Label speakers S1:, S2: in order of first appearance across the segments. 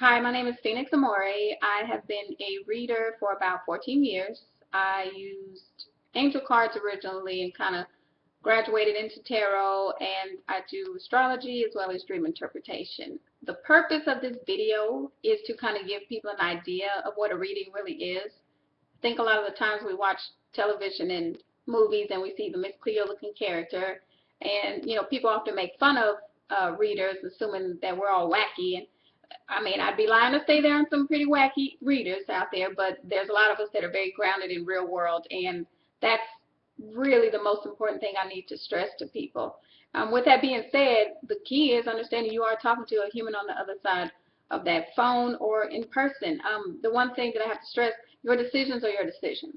S1: Hi, my name is Phoenyx Amore. I have been a reader for about 14 years. I used angel cards originally and kind of graduated into tarot, and I do astrology as well as dream interpretation. The purpose of this video is to kind of give people an idea of what a reading really is. I think a lot of the times we watch television and movies and we see the Miss Cleo looking character, and people often make fun of readers, assuming that we're all wacky. And I mean, I'd be lying to say there are some pretty wacky readers out there, but there's a lot of us that are very grounded in real world, and that's really the most important thing I need to stress to people. With that being said, the key is understanding you are talking to a human on the other side of that phone or in person. The one thing that I have to stress, your decisions are your decisions.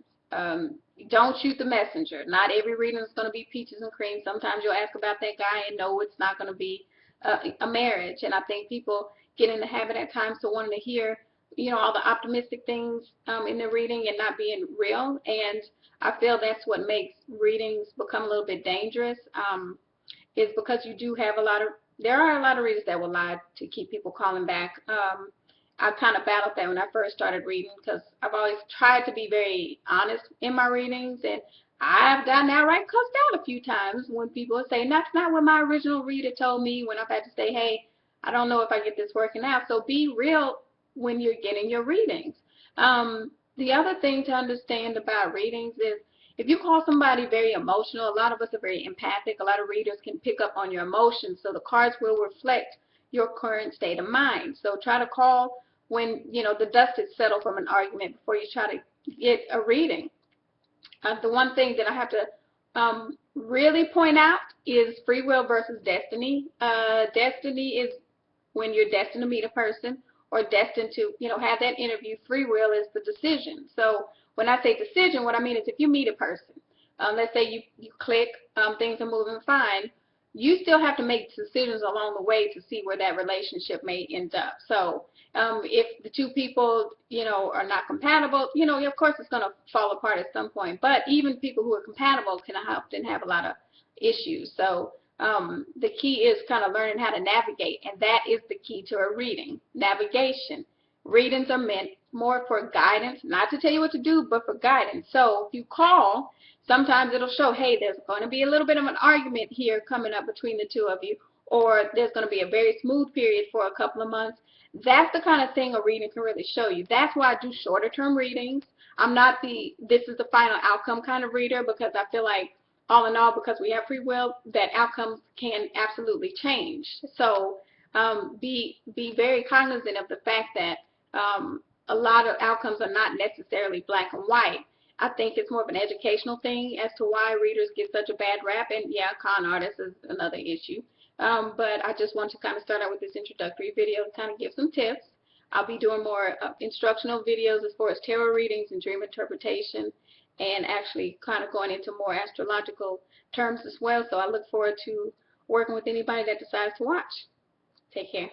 S1: Don't shoot the messenger. Not every reading is going to be peaches and cream. Sometimes you'll ask about that guy and no, it's not going to be a marriage. And I think people get in the habit at times to wanting to hear, all the optimistic things in the reading and not being real. And I feel that's what makes readings become a little bit dangerous, is because you do have there are a lot of readers that will lie to keep people calling back. I kind of battled that when I first started reading because I've always tried to be very honest in my readings, and I've gotten outright cussed out a few times when people say, that's not what my original reader told me, when I've had to say, hey, I don't know if I get this working out. So be real when you're getting your readings. The other thing to understand about readings is if you call somebody very emotional, a lot of us are very empathic. A lot of readers can pick up on your emotions, so the cards will reflect your current state of mind. So try to call when the dust is settled from an argument before you try to get a reading. The one thing that I have to really point out is free will versus destiny. Destiny is when you're destined to meet a person or destined to have that interview. Free will is the decision. So when I say decision, what I mean is if you meet a person, let's say you click, things are moving fine, you still have to make decisions along the way to see where that relationship may end up. So if the two people are not compatible, of course it's going to fall apart at some point. But even people who are compatible can often have a lot of issues. So the key is kind of learning how to navigate, and that is the key to a reading. Navigation. Readings are meant more for guidance, not to tell you what to do, but for guidance. So if you call, sometimes it'll show, hey, there's going to be a little bit of an argument here coming up between the two of you, or there's going to be a very smooth period for a couple of months. That's the kind of thing a reading can really show you. That's why I do shorter term readings. I'm not this is the final outcome kind of reader, because I feel like all in all, because we have free will, that outcomes can absolutely change. So be very cognizant of the fact that a lot of outcomes are not necessarily black and white. I think it's more of an educational thing as to why readers get such a bad rap, and yeah, con artists is another issue. But I just want to kind of start out with this introductory video to kind of give some tips. I'll be doing more instructional videos as far as tarot readings and dream interpretation, and actually kind of going into more astrological terms as well. So I look forward to working with anybody that decides to watch. Take care.